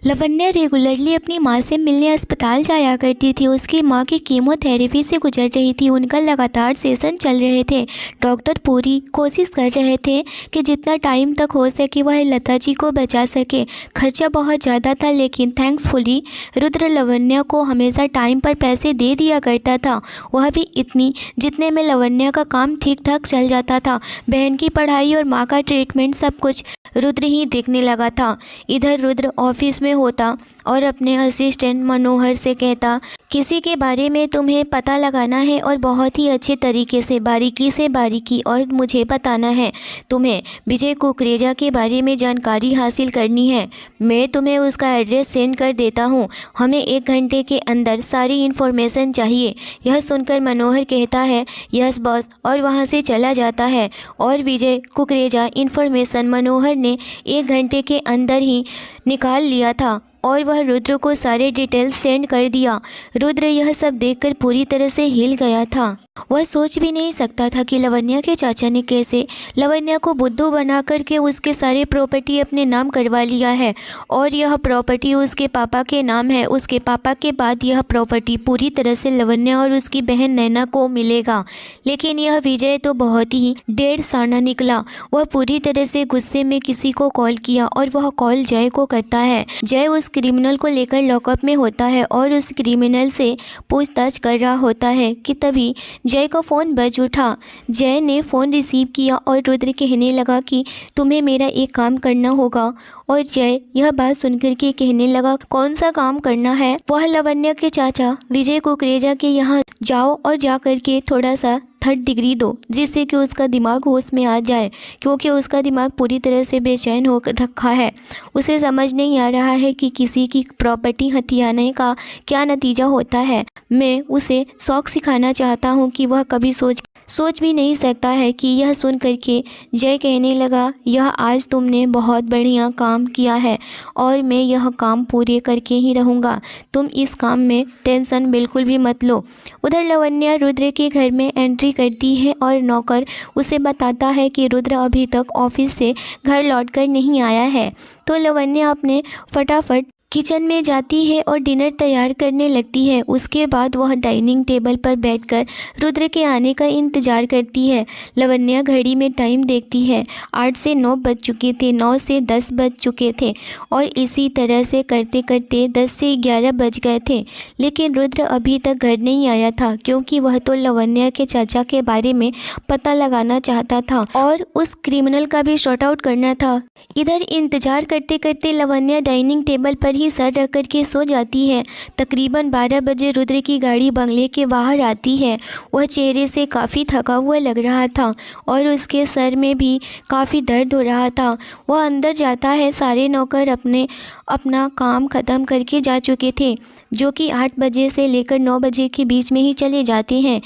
Lavanya regularly अपनी माँ से मिलने अस्पताल जाया करती थी। उसकी माँ की कीमोथेरेपी से गुजर रही थी। उनका लगातार सेशन चल रहे थे। डॉक्टर पूरी कोशिश कर रहे थे कि जितना टाइम तक हो सके वह लता जी को बचा सके। खर्चा बहुत ज़्यादा था, लेकिन थैंक्सफुली रुद्र लावण्या को हमेशा टाइम पर पैसे दे दिया करता था, वह भी इतनी जितने में लावण्या का काम ठीक ठाक चल जाता था। बहन की पढ़ाई और माँ का ट्रीटमेंट सब कुछ रुद्र ही देखने लगा था। इधर रुद्र ऑफिस में होता और अपने असिस्टेंट मनोहर से कहता, किसी के बारे में तुम्हें पता लगाना है और बहुत ही अच्छे तरीके से बारीकी और मुझे बताना है। तुम्हें विजय कुकरेजा के बारे में जानकारी हासिल करनी है। मैं तुम्हें उसका एड्रेस सेंड कर देता हूँ। हमें 1 घंटे के अंदर सारी इन्फॉर्मेशन चाहिए। यह सुनकर मनोहर कहता है, यस बॉस, और वहाँ से चला जाता है। और विजय कुकरेजा इन्फॉर्मेशन मनोहर ने 1 घंटे के अंदर ही निकाल लिया था और वह रुद्र को सारे डिटेल्स सेंड कर दिया। रुद्र यह सब देखकर पूरी तरह से हिल गया था। वह सोच भी नहीं सकता था कि लावण्या के चाचा ने कैसे लावण्या को बुद्धू बना करके उसके सारे प्रॉपर्टी अपने नाम करवा लिया है और यह प्रॉपर्टी उसके पापा के नाम है। उसके पापा के बाद यह प्रॉपर्टी पूरी तरह से लावण्या और उसकी बहन नैना को मिलेगा। लेकिन यह विजय तो बहुत ही डेढ़ साना निकला। वह पूरी तरह से गुस्से में किसी को कॉल किया और वह कॉल जय को करता है। जय उस क्रिमिनल को लेकर लॉकअप में होता है और उस क्रिमिनल से पूछताछ कर रहा होता है कि तभी जय का फ़ोन बज उठा। जय ने फ़ोन रिसीव किया और रुद्र कहने लगा कि तुम्हें मेरा एक काम करना होगा। और जय यह बात सुनकर के कहने लगा, कौन सा काम करना है? वह लावण्या के चाचा विजय कुकरेजा के यहाँ जाओ और जा कर के थोड़ा सा 3rd डिग्री दो, जिससे कि उसका दिमाग होश में आ जाए, क्योंकि उसका दिमाग पूरी तरह से बेचैन हो रखा है। उसे समझ नहीं आ रहा है कि किसी की प्रॉपर्टी हथियाने का क्या नतीजा होता है। मैं उसे शौक सिखाना चाहता हूँ कि वह कभी सोच भी नहीं सकता है कि यह सुन करके जय कहने लगा, यह आज तुमने बहुत बढ़िया काम किया है और मैं यह काम पूरे करके ही रहूँगा। तुम इस काम में टेंशन बिल्कुल भी मत लो। उधर लावण्या रुद्र के घर में एंट्री करती है और नौकर उसे बताता है कि रुद्र अभी तक ऑफिस से घर लौटकर नहीं आया है। तो लावण्या अपने फटाफट किचन में जाती है और डिनर तैयार करने लगती है। उसके बाद वह डाइनिंग टेबल पर बैठकर रुद्र के आने का इंतज़ार करती है। लावण्या घड़ी में टाइम देखती है। 8 से 9 बज चुके थे, 9 से 10 बज चुके थे और इसी तरह से करते करते 10 से 11 बज गए थे। लेकिन रुद्र अभी तक घर नहीं आया था, क्योंकि वह तो लावण्या के चाचा के बारे में पता लगाना चाहता था और उस क्रिमिनल का भी शॉर्ट आउट करना था। इधर इंतज़ार करते करते लावण्या डाइनिंग टेबल पर ही सर रख कर के सो जाती है। तकरीबन 12 बजे रुद्र की गाड़ी बंगले के बाहर आती है। वह चेहरे से काफ़ी थका हुआ लग रहा था और उसके सर में भी काफ़ी दर्द हो रहा था। वह अंदर जाता है। सारे नौकर अपना काम ख़त्म करके जा चुके थे, जो कि 8 बजे से लेकर 9 बजे के बीच में ही चले जाते हैं।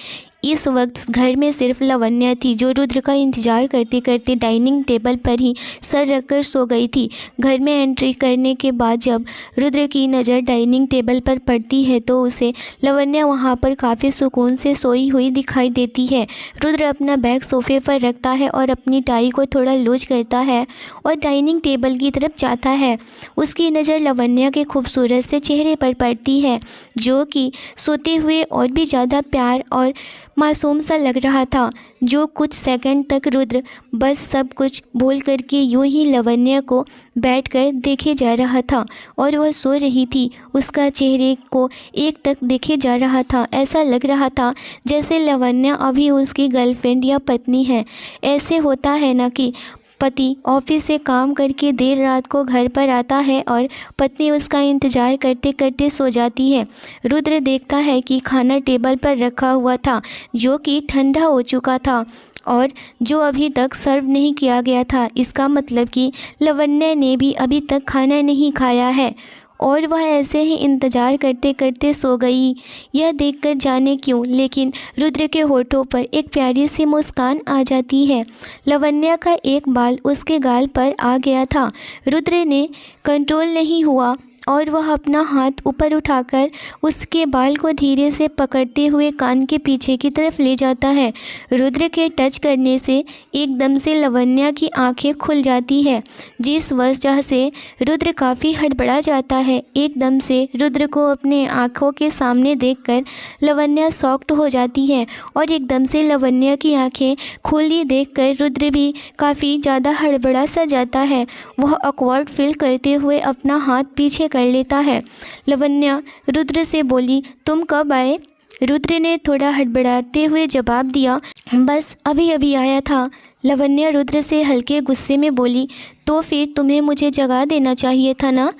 इस वक्त घर में सिर्फ लावण्या थी, जो रुद्र का इंतज़ार करते करते डाइनिंग टेबल पर ही सर रखकर सो गई थी। घर में एंट्री करने के बाद जब रुद्र की नज़र डाइनिंग टेबल पर पड़ती है तो उसे लावण्या वहां पर काफ़ी सुकून से सोई हुई दिखाई देती है। रुद्र अपना बैग सोफे पर रखता है और अपनी टाई को थोड़ा लूज करता है और डाइनिंग टेबल की तरफ जाता है। उसकी नज़र लावण्या के खूबसूरत से चेहरे पर पड़ती है, जो कि सोते हुए और भी ज़्यादा प्यार और मासूम सा लग रहा था। जो कुछ सेकंड तक रुद्र बस सब कुछ भूल करके यूं ही लावण्या को बैठकर देखे जा रहा था और वह सो रही थी। उसका चेहरे को एकटक देखे जा रहा था। ऐसा लग रहा था जैसे लावण्या अभी उसकी गर्लफ्रेंड या पत्नी है। ऐसे होता है ना कि पति ऑफिस से काम करके देर रात को घर पर आता है और पत्नी उसका इंतज़ार करते करते सो जाती है। रुद्र देखता है कि खाना टेबल पर रखा हुआ था, जो कि ठंडा हो चुका था और जो अभी तक सर्व नहीं किया गया था। इसका मतलब कि लावण्या ने भी अभी तक खाना नहीं खाया है और वह ऐसे ही इंतज़ार करते करते सो गई। यह देखकर जाने क्यों, लेकिन रुद्र के होठों पर एक प्यारी सी मुस्कान आ जाती है। लावण्या का एक बाल उसके गाल पर आ गया था। रुद्र ने कंट्रोल नहीं हुआ और वह अपना हाथ ऊपर उठाकर उसके बाल को धीरे से पकड़ते हुए कान के पीछे की तरफ ले जाता है। रुद्र के टच करने से एकदम से लावण्या की आंखें खुल जाती है, जिस वजह से रुद्र काफ़ी हड़बड़ा जाता है। एकदम से रुद्र को अपने आँखों के सामने देखकर लावण्या शॉक्ड हो जाती है और एकदम से लावण्या की आंखें खुली देखकर रुद्र भी काफ़ी ज़्यादा हड़बड़ा सा जाता है। वह ऑकवर्ड फील करते हुए अपना हाथ पीछे कर लेता है। लावण्या रुद्र से बोली, तुम कब आए? रुद्र ने थोड़ा हड़बड़ाते हुए जवाब दिया, बस अभी अभी आया था। लावण्या रुद्र से हल्के गुस्से में बोली, तो फिर तुम्हें मुझे जगा देना चाहिए था ना।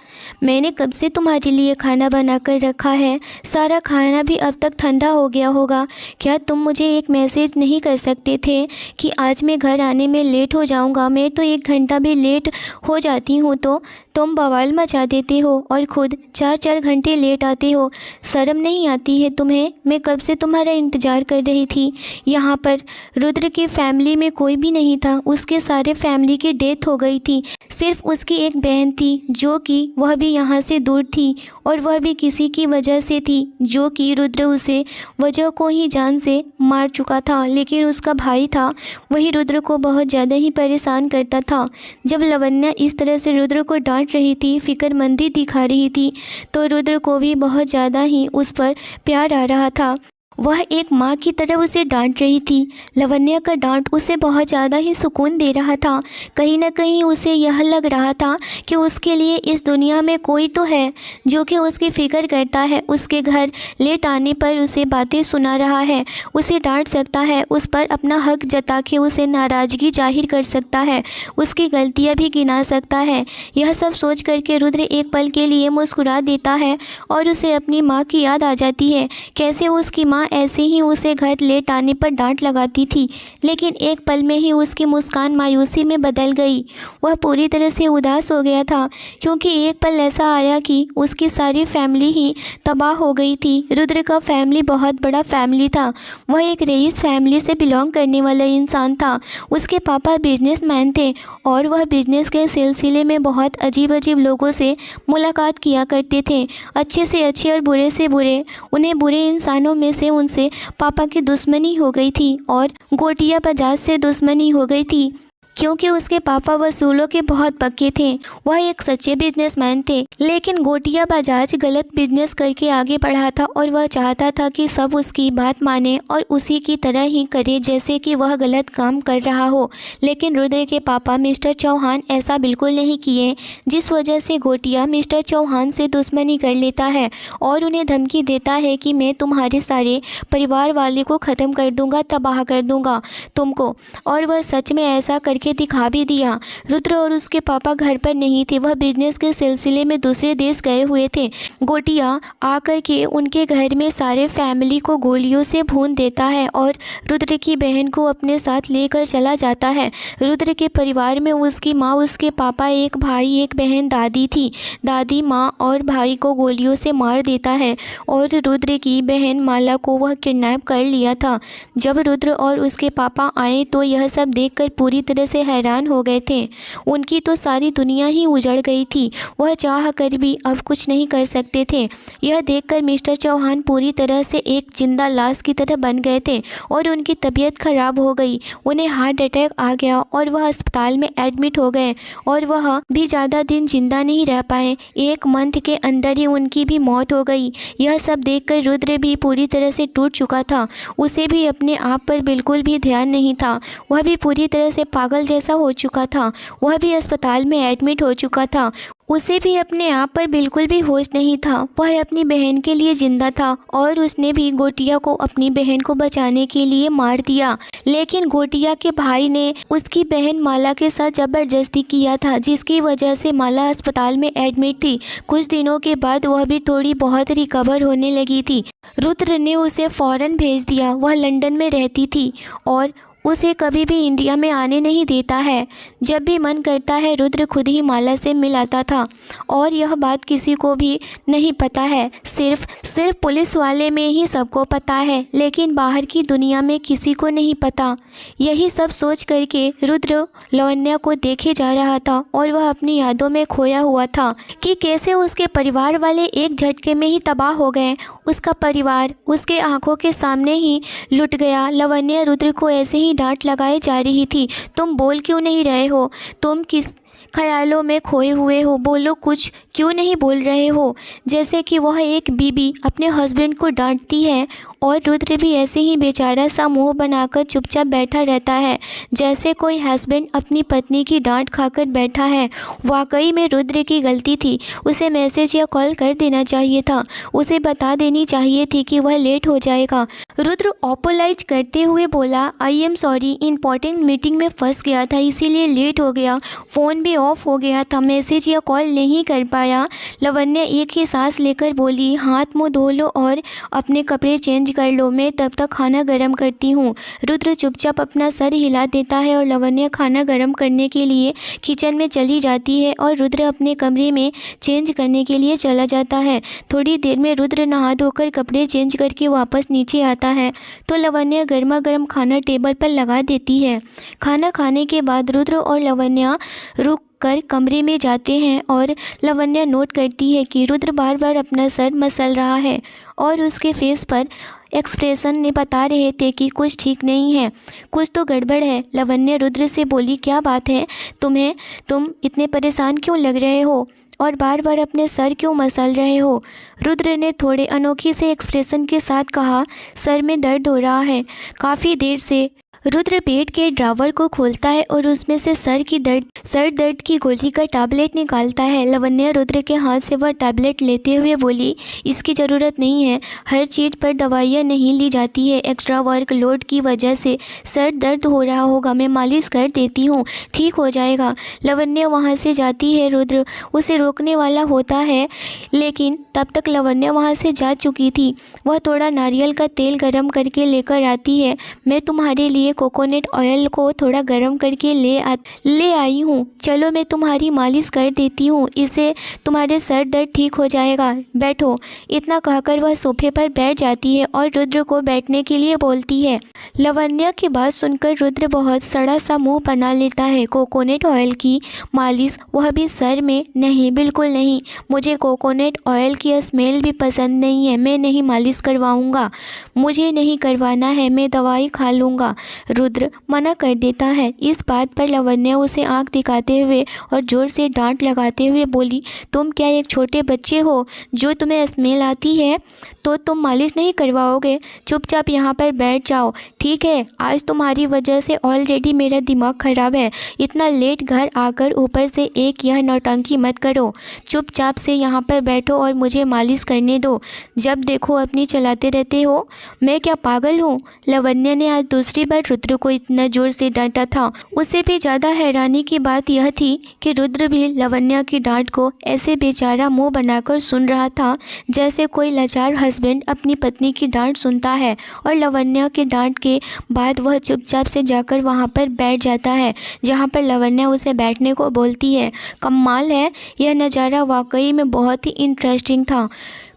मैंने कब से तुम्हारे लिए खाना बना कर रखा है, सारा खाना भी अब तक ठंडा हो गया होगा। क्या तुम मुझे एक मैसेज नहीं कर सकते थे कि आज मैं घर आने में लेट हो जाऊंगा? मैं तो 1 घंटा भी लेट हो जाती हूँ तो तुम बवाल मचा देते हो और ख़ुद 4-4 घंटे लेट आते हो। शर्म नहीं आती है तुम्हें? मैं कब से तुम्हारा इंतज़ार कर रही थी। यहाँ पर रुद्र की फैमिली में कोई भी नहीं था, उसके सारे फैमिली की डेथ हो गई थी। सिर्फ उसकी एक बहन थी जो कि वह भी यहाँ से दूर थी, और वह भी किसी की वजह से थी, जो कि रुद्र उसे वजह को ही जान से मार चुका था। लेकिन उसका भाई था, वही रुद्र को बहुत ज़्यादा ही परेशान करता था। जब लावण्या इस तरह से रुद्र को डांट रही थी, फिक्रमंदी दिखा रही थी, तो रुद्र को भी बहुत ज़्यादा ही उस पर प्यार आ रहा था। वह एक माँ की तरह उसे डांट रही थी। लावण्या का डांट उसे बहुत ज़्यादा ही सुकून दे रहा था। कहीं ना कहीं उसे यह लग रहा था कि उसके लिए इस दुनिया में कोई तो है जो कि उसकी फ़िक्र करता है, उसके घर लेट आने पर उसे बातें सुना रहा है, उसे डांट सकता है, उस पर अपना हक जता के उसे नाराज़गी जाहिर कर सकता है, उसकी गलतियाँ भी गिना सकता है। यह सब सोच करके रुद्र एक पल के लिए मुस्कुरा देता है और उसे अपनी माँ की याद आ जाती है। कैसे उसकी माँ ऐसे ही उसे घर लेट आने पर डांट लगाती थी, लेकिन एक पल में ही उसकी मुस्कान मायूसी में बदल गई। वह पूरी तरह से उदास हो गया था, क्योंकि एक पल ऐसा आया कि उसकी सारी फैमिली ही तबाह हो गई थी। रुद्र का फैमिली बहुत बड़ा फैमिली था। वह एक रईस फैमिली से बिलोंग करने वाला इंसान था। उसके पापा बिजनेसमैन थे और वह बिजनेस के सिलसिले में बहुत अजीब अजीब लोगों से मुलाकात किया करते थे, अच्छे से अच्छे और बुरे से बुरे। उन्हें बुरे इंसानों में से उनसे पापा की दुश्मनी हो गई थी और गोटिया बजाज से दुश्मनी हो गई थी, क्योंकि उसके पापा वसूलों के बहुत पक्के थे। वह एक सच्चे बिजनेसमैन थे, लेकिन गोटिया बजाज गलत बिजनेस करके आगे बढ़ा था और वह चाहता था कि सब उसकी बात माने और उसी की तरह ही करे जैसे कि वह गलत काम कर रहा हो। लेकिन रुद्र के पापा मिस्टर चौहान ऐसा बिल्कुल नहीं किए, जिस वजह से गोटिया मिस्टर चौहान से दुश्मनी कर लेता है और उन्हें धमकी देता है कि मैं तुम्हारे सारे परिवार वाले को ख़त्म कर दूंगा, तबाह कर दूंगा तुमको। और वह सच में ऐसा करके दिखा भी दिया। रुद्र और उसके पापा घर पर नहीं थे, वह बिजनेस के सिलसिले में दूसरे देश गए हुए थे। गोटिया आकर के उनके घर में सारे फैमिली को गोलियों से भून देता है और रुद्र की बहन को अपने साथ लेकर चला जाता है। रुद्र के परिवार में उसकी माँ, उसके पापा, एक भाई, एक बहन, दादी थी। दादी माँ और भाई को गोलियों से मार देता है और रुद्र की बहन माला को वह किडनैप कर लिया था। जब रुद्र और उसके पापा आए तो यह सब देखकर पूरी तरह से हैरान हो गए थे। उनकी तो सारी दुनिया ही उजड़ गई थी, वह चाह कर भी अब कुछ नहीं कर सकते थे। यह देखकर मिस्टर चौहान पूरी तरह से एक जिंदा लाश की तरह बन गए थे और उनकी तबीयत खराब हो गई। उन्हें हार्ट अटैक आ गया और वह अस्पताल में एडमिट हो गए और वह भी ज़्यादा दिन जिंदा नहीं रह पाए। 1 मंथ के अंदर ही उनकी भी मौत हो गई। यह सब देखकर रुद्र भी पूरी तरह से टूट चुका था। उसे भी अपने आप पर बिल्कुल भी ध्यान नहीं था। वह भी पूरी तरह से पागल जैसा हो चुका था। वह भी अस्पताल में एडमिट हो चुका था। उसे भी अपने आप पर बिल्कुल भी होश नहीं था। वह अपनी बहन के लिए जिंदा था और उसने भी गोटिया को अपनी बहन को बचाने के लिए मार दिया। लेकिन गोटिया के भाई ने उसकी बहन माला के साथ ज़बरदस्ती किया था, जिसकी वजह से माला अस्पताल में एडमिट थी। कुछ दिनों के बाद वह भी थोड़ी बहुत रिकवर होने लगी थी। रुद्र ने उसे फ़ौरन भेज दिया। वह लंदन में रहती थी और उसे कभी भी इंडिया में आने नहीं देता है। जब भी मन करता है रुद्र खुद ही माला से मिल आता था और यह बात किसी को भी नहीं पता है, सिर्फ पुलिस वाले में ही सबको पता है, लेकिन बाहर की दुनिया में किसी को नहीं पता। यही सब सोच करके रुद्र लावण्या को देखे जा रहा था और वह अपनी यादों में खोया हुआ था कि कैसे उसके परिवार वाले एक झटके में ही तबाह हो गए। उसका परिवार उसके आंखों के सामने ही लुट गया। लावण्या रुद्र को ऐसे ही डांट लगाई जा रही थी, तुम बोल क्यों नहीं रहे हो, तुम किस ख्यालों में खोए हुए हो, बोलो, कुछ क्यों नहीं बोल रहे हो। जैसे कि वह एक बीबी अपने हस्बैंड को डांटती है और रुद्र भी ऐसे ही बेचारा सा मुंह बनाकर चुपचाप बैठा रहता है, जैसे कोई हस्बैंड अपनी पत्नी की डांट खाकर बैठा है। वाकई में रुद्र की गलती थी, उसे मैसेज या कॉल कर देना चाहिए था, उसे बता देनी चाहिए थी कि वह लेट हो जाएगा। रुद्र अपोलाइज करते हुए बोला, I am sorry, important meeting में फंस गया था इसीलिए लेट हो गया, फ़ोन भी ऑफ हो गया था, मैसेज या कॉल नहीं कर पाया। लावण्या एक ही सांस लेकर बोली, हाथ मुंह धो लो और अपने कपड़े चेंज कर लो, मैं तब तक खाना गर्म करती हूँ। रुद्र चुपचाप अपना सर हिला देता है और लावण्या खाना गर्म करने के लिए किचन में चली जाती है और रुद्र अपने कमरे में चेंज करने के लिए चला जाता है। थोड़ी देर में रुद्र नहा धोकर कपड़े चेंज करके वापस नीचे आता है तो लावण्या गर्मा गर्म खाना टेबल पर लगा देती है। खाना खाने के बाद रुद्र और लावण्या रुक कर कमरे में जाते हैं और लावण्या नोट करती है कि रुद्र बार बार अपना सर मसल रहा है और उसके फेस पर एक्सप्रेशन ने बता रहे थे कि कुछ ठीक नहीं है, कुछ तो गड़बड़ है। लावण्या रुद्र से बोली, क्या बात है तुम्हें, तुम इतने परेशान क्यों लग रहे हो और बार बार अपने सर क्यों मसल रहे हो। रुद्र ने थोड़े अनोखी से एक्सप्रेशन के साथ कहा, सर में दर्द हो रहा है काफ़ी देर से। रुद्र पेट के ड्रावर को खोलता है और उसमें से सर दर्द की गोली का टैबलेट निकालता है। लावण्या रुद्र के हाथ से वह टैबलेट लेते हुए बोली, इसकी ज़रूरत नहीं है, हर चीज़ पर दवाइयाँ नहीं ली जाती है, एक्स्ट्रा वर्क लोड की वजह से सर दर्द हो रहा होगा, मैं मालिश कर देती हूँ, ठीक हो जाएगा। लावण्या वहाँ से जाती है। रुद्र उसे रोकने वाला होता है लेकिन तब तक लावण्या वहाँ से जा चुकी थी। वह थोड़ा नारियल का तेल गर्म करके लेकर आती है। मैं तुम्हारे लिए कोकोनट ऑयल को थोड़ा गर्म करके ले आई हूँ, चलो मैं तुम्हारी मालिश कर देती हूँ, इससे तुम्हारे सर दर्द ठीक हो जाएगा, बैठो। इतना कहकर वह सोफे पर बैठ जाती है और रुद्र को बैठने के लिए बोलती है। लावण्या की बात सुनकर रुद्र बहुत सड़ा सा मुंह बना लेता है। कोकोनट ऑयल की मालिश, वह भी सर में? नहीं, बिल्कुल नहीं, मुझे कोकोनट ऑयल की स्मेल भी पसंद नहीं है, मैं नहीं मालिश करवाऊँगा, मुझे नहीं करवाना है, मैं दवाई खा लूँगा। रुद्र मना कर देता है। इस बात पर लावण्या उसे आंख दिखाते हुए और जोर से डांट लगाते हुए बोली, तुम क्या एक छोटे बच्चे हो जो तुम्हें स्मेल आती है तो तुम मालिश नहीं करवाओगे, चुपचाप यहाँ पर बैठ जाओ, ठीक है। आज तुम्हारी वजह से ऑलरेडी मेरा दिमाग ख़राब है, इतना लेट घर आकर ऊपर से एक यह नौटंकी मत करो, चुपचाप से यहाँ पर बैठो और मुझे मालिश करने दो, जब देखो अपनी चलाते रहते हो, मैं क्या पागल हूँ। लावण्या ने आज दूसरी बार रुद्र को इतना जोर से डांटा था। उससे भी ज़्यादा हैरानी की बात यह थी कि रुद्र भी लावण्या की डांट को ऐसे बेचारा मुंह बनाकर सुन रहा था जैसे कोई लाचार हस्बैंड अपनी पत्नी की डांट सुनता है। और लावण्या के डांट के बाद वह चुपचाप से जाकर वहां पर बैठ जाता है जहां पर लावण्या उसे बैठने को बोलती है। कमाल है, यह नज़ारा वाकई में बहुत ही इंटरेस्टिंग था।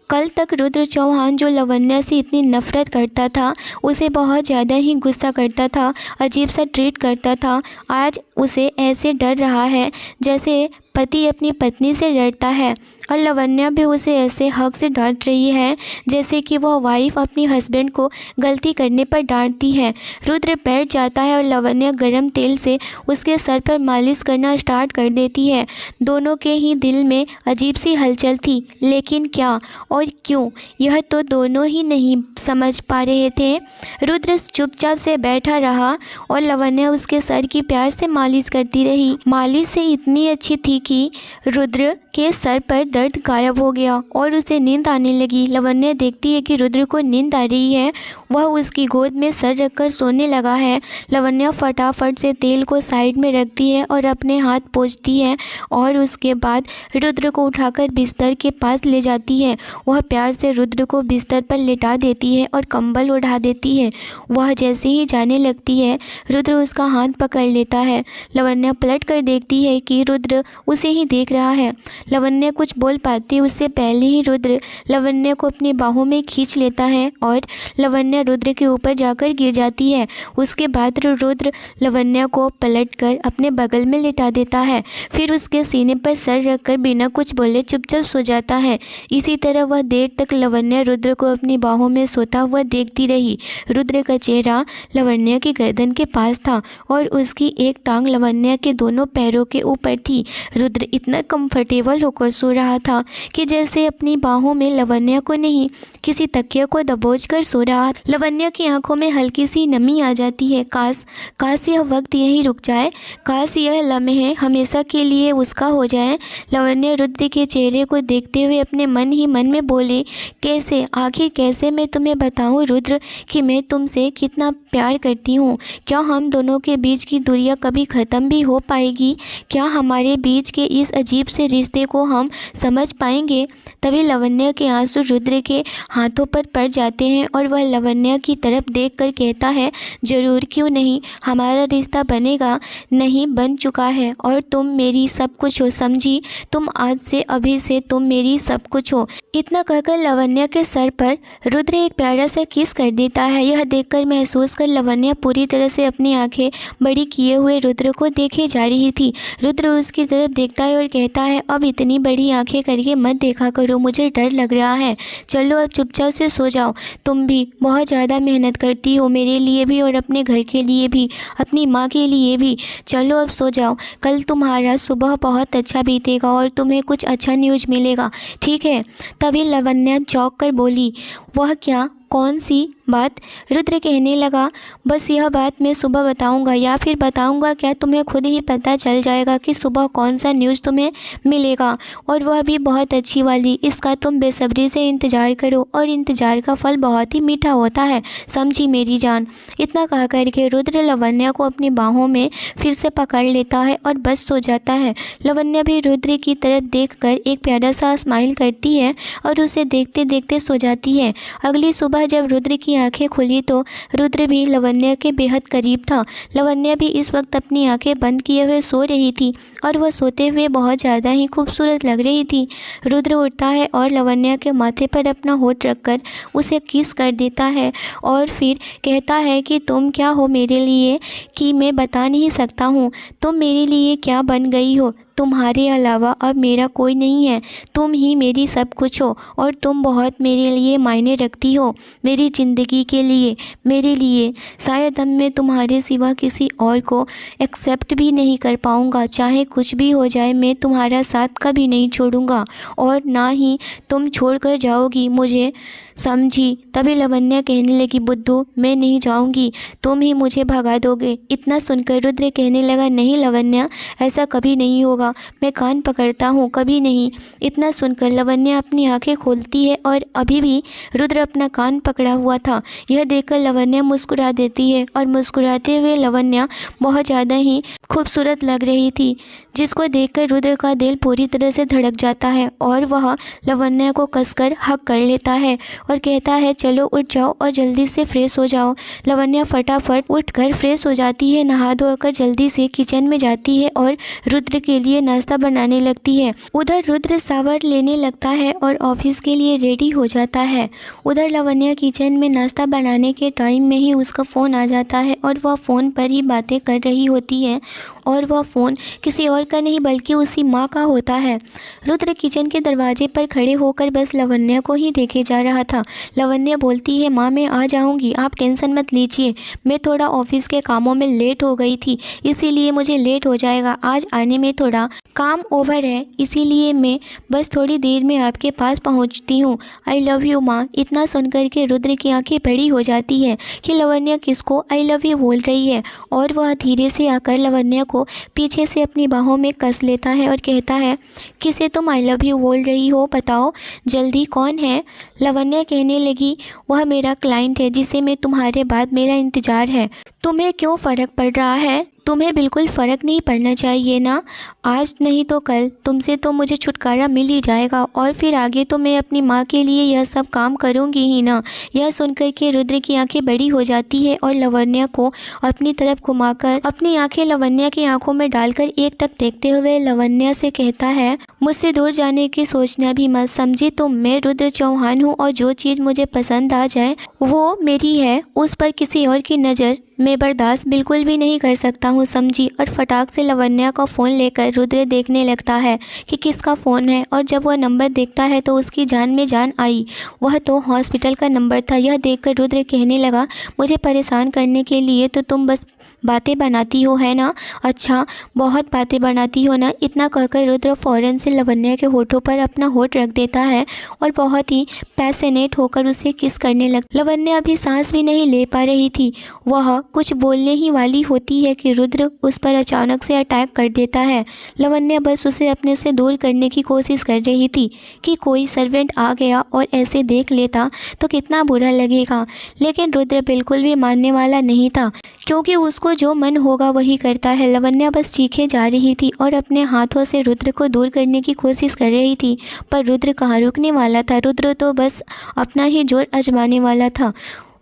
कल तक रुद्र चौहान जो लावण्या से इतनी नफ़रत करता था, उसे बहुत ज़्यादा ही गुस्सा करता था, अजीब सा ट्रीट करता था, आज उसे ऐसे डर रहा है जैसे पति अपनी पत्नी से डरता है। और लावण्या भी उसे ऐसे हक से डांट रही है जैसे कि वह वाइफ अपनी हस्बैंड को गलती करने पर डांटती है। रुद्र बैठ जाता है और लावण्या गरम तेल से उसके सर पर मालिश करना स्टार्ट कर देती है। दोनों के ही दिल में अजीब सी हलचल थी, लेकिन क्या और क्यों, यह तो दोनों ही नहीं समझ पा रहे थे। रुद्र चुपचाप से बैठा रहा और लावण्या उसके सर की प्यार से मालिश करती रही। मालिश से इतनी अच्छी थी कि रुद्र के सर पर दर्द गायब हो गया और उसे नींद आने लगी। लवण्य देखती है कि रुद्र को नींद आ रही है। वह उसकी गोद में सर रखकर सोने लगा है। लवण्य फटाफट से तेल को साइड में रखती है और अपने हाथ पोंछती है और उसके बाद रुद्र को उठाकर बिस्तर के पास ले जाती है। वह प्यार से रुद्र को बिस्तर पर लिटा देती है और कंबल उड़ा देती है। वह जैसे ही जाने लगती है रुद्र उसका हाथ पकड़ लेता है। लवण्य पलट कर देखती है कि रुद्र उसे ही देख रहा है। लवण्य कुछ बोल पाती उससे पहले ही रुद्र लवण्य को अपनी बाहों में खींच लेता है और लवण्य रुद्र के ऊपर जाकर गिर जाती है। उसके बाद रुद्र लवण्य को पलटकर अपने बगल में लिटा देता है, फिर उसके सीने पर सर रखकर बिना कुछ बोले चुपचाप सो जाता है। इसी तरह वह देर तक लवण्य रुद्र को अपनी बाहों में सोता हुआ देखती रही। रुद्र का चेहरा लवण्य की गर्दन के पास था और उसकी एक टांग लवण्य के दोनों पैरों के ऊपर थी। रुद्र इतना कंफर्टेबल होकर सो रहा था कि जैसे अपनी बाहों में लवण्य को नहीं किसी तकिया को दबोच कर सो रहा। लवण्य की आंखों में हल्की सी नमी आ जाती है। काश यह वक्त यहीं रुक जाए, काश यह लम्हे हमेशा के लिए उसका हो जाए। लवण्य रुद्र के चेहरे को देखते हुए अपने मन ही मन में बोले, कैसे, आखिर कैसे मैं तुम्हें बताऊं रुद्र कि मैं तुमसे कितना प्यार करती हूँ। क्या हम दोनों के बीच की दूरियां कभी ख़त्म भी हो पाएगी? क्या हमारे बीच के इस अजीब से रिश्ते को हम समझ पाएंगे? तभी लवण्य के आंसू रुद्र के हाथों पर पड़ जाते हैं और वह लवण्य की तरफ देखकर कहता है, ज़रूर, क्यों नहीं, हमारा रिश्ता बनेगा, नहीं बन चुका है और तुम मेरी सब कुछ हो, समझी? तुम आज से, अभी से तुम मेरी सब कुछ हो। इतना कहकर लवण्य के सर पर रुद्र एक प्यारा सा किस कर देता है। यह देखकर महसूस कर लवण्य पूरी तरह से अपनी आंखें बड़ी किए हुए रुद्र को देखे जा रही थी। रुद्र उसकी तरफ देखता है और कहता है, अब इतनी बड़ी आंखें करके मत देखा करो, मुझे डर लग रहा है। चलो अब चुपचाप से सो जाओ। तुम भी बहुत ज़्यादा मेहनत करती हो, मेरे लिए भी और अपने घर के लिए भी, अपनी माँ के लिए भी। चलो अब सो जाओ, कल तुम्हारा सुबह बहुत अच्छा बीतेगा और तुम्हें कुछ अच्छा न्यूज़ मिलेगा, ठीक है? तभी लवण्य चौंक कर बोली, वह क्या, कौन सी बात? रुद्र कहने लगा, बस यह बात मैं सुबह बताऊंगा, या फिर बताऊंगा क्या, तुम्हें खुद ही पता चल जाएगा कि सुबह कौन सा न्यूज़ तुम्हें मिलेगा, और वह भी बहुत अच्छी वाली। इसका तुम बेसब्री से इंतज़ार करो और इंतज़ार का फल बहुत ही मीठा होता है, समझी मेरी जान? इतना कह करके रुद्र लवण्य को अपनी बाहों में फिर से पकड़ लेता है और बस सो जाता है। लवण्य भी रुद्र की तरफ देखकर एक प्यारा सा स्माइल करती है और उसे देखते देखते सो जाती है। अगली सुबह जब रुद्र की आंखें खुली तो रुद्र भी लवण्य के बेहद करीब था। लवण्य भी इस वक्त अपनी आंखें बंद किए हुए सो रही थी और वह सोते हुए बहुत ज़्यादा ही खूबसूरत लग रही थी। रुद्र उठता है और लवण्य के माथे पर अपना होठ रखकर उसे किस कर देता है और फिर कहता है कि तुम क्या हो मेरे लिए कि मैं बता नहीं सकता हूँ। तुम मेरे लिए क्या बन गई हो, तुम्हारे अलावा अब मेरा कोई नहीं है। तुम ही मेरी सब कुछ हो और तुम बहुत मेरे लिए मायने रखती हो, मेरी ज़िंदगी के लिए, मेरे लिए। शायद अब मैं तुम्हारे सिवा किसी और को एक्सेप्ट भी नहीं कर पाऊँगा। चाहे कुछ भी हो जाए, मैं तुम्हारा साथ कभी नहीं छोड़ूंगा और ना ही तुम छोड़कर जाओगी मुझे, समझी? तभी लवण्य कहने लगी, बुद्धू, मैं नहीं जाऊंगी, तुम ही मुझे भगा दोगे। इतना सुनकर रुद्र कहने लगा, नहीं लवण्य, ऐसा कभी नहीं होगा, मैं कान पकड़ता हूँ, कभी नहीं। इतना सुनकर लवण्य अपनी आंखें खोलती है और अभी भी रुद्र अपना कान पकड़ा हुआ था। यह देखकर लवण्य मुस्कुरा देती है और मुस्कुराते हुए लवण्य बहुत ज़्यादा ही खूबसूरत लग रही थी, जिसको देखकर रुद्र का दिल पूरी तरह से धड़क जाता है और वह लवण्य को कसकर हक कर लेता है और कहता है, चलो उठ जाओ और जल्दी से फ्रेश हो जाओ। लवण्य फटाफट उठकर फ्रेश हो जाती है, नहा धोकर जल्दी से किचन में जाती है और रुद्र के लिए नाश्ता बनाने लगती है। उधर रुद्र शावर लेने लगता है और ऑफिस के लिए रेडी हो जाता है। उधर लवण्य किचन में नाश्ता बनाने के टाइम में ही उसका फ़ोन आ जाता है और वह फ़ोन पर ही बातें कर रही होती है और वह फ़ोन किसी और का नहीं बल्कि उसी माँ का होता है। रुद्र किचन के दरवाजे पर खड़े होकर बस लवण्य को ही देखे जा रहा था। लवण्य बोलती है, माँ मैं आ जाऊँगी, आप टेंशन मत लीजिए, मैं थोड़ा ऑफिस के कामों में लेट हो गई थी, इसीलिए मुझे लेट हो जाएगा, आज आने में थोड़ा काम ओवर है, इसीलिए मैं बस थोड़ी देर में आपके पास पहुंचती हूँ। आई लव यू माँ। इतना सुनकर के रुद्र की आंखें बड़ी हो जाती है कि लवण्य किसको आई लव यू बोल रही है और वह धीरे से आकर लवण्य को पीछे से अपनी बाहों में कस लेता है और कहता है, किसे तुम आई लव यू बोल रही हो, बताओ जल्दी, कौन है? लावण्या कहने लगी, वह मेरा क्लाइंट है जिसे मैं तुम्हारे बाद मेरा इंतज़ार है। तुम्हें क्यों फ़र्क पड़ रहा है? तुम्हें बिल्कुल फ़र्क नहीं पड़ना चाहिए ना। आज नहीं तो कल तुमसे तो मुझे छुटकारा मिल ही जाएगा और फिर आगे तो मैं अपनी माँ के लिए यह सब काम करूँगी ही ना। यह सुनकर के रुद्र की आंखें बड़ी हो जाती है और लावण्या को अपनी तरफ घुमाकर अपनी आंखें लावण्या की आंखों में डालकर एक टक देखते हुए लावण्या से कहता है, मुझसे दूर जाने की सोचना भी मत, समझी तुम? मैं रुद्र चौहान हूँ और जो चीज़ मुझे पसंद आ जाए वो मेरी है, उस पर किसी और की नज़र मैं बर्दाश्त बिल्कुल भी नहीं कर सकता हूँ, समझी? और फटाक से लावण्या का फ़ोन लेकर रुद्र देखने लगता है कि किसका फ़ोन है और जब वह नंबर देखता है तो उसकी जान में जान आई। वह तो हॉस्पिटल का नंबर था। यह देखकर रुद्र कहने लगा, मुझे परेशान करने के लिए तो तुम बस बातें बनाती हो, है ना? अच्छा, बहुत बातें बनाती हो ना। इतना कहकर रुद्र फ़ौरन से लावण्या के होठों पर अपना होठ रख देता है और बहुत ही पैशनेट होकर उसे किस करने लगा। लावण्या अभी सांस भी नहीं ले पा रही थी। वह कुछ बोलने ही वाली होती है कि रुद्र उस पर अचानक से अटैक कर देता है। लावण्या बस उसे अपने से दूर करने की कोशिश कर रही थी कि कोई सर्वेंट आ गया और ऐसे देख लेता तो कितना बुरा लगेगा, लेकिन रुद्र बिल्कुल भी मानने वाला नहीं था क्योंकि उसको जो मन होगा वही करता है। लावण्या बस चीखे जा रही थी और अपने हाथों से रुद्र को दूर करने की कोशिश कर रही थी, पर रुद्र कहाँ रुकने वाला था। रुद्र तो बस अपना ही जोर आजमाने वाला था।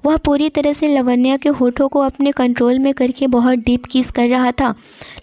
वह पूरी तरह से लावण्या के होठों को अपने कंट्रोल में करके बहुत डीप किस कर रहा था।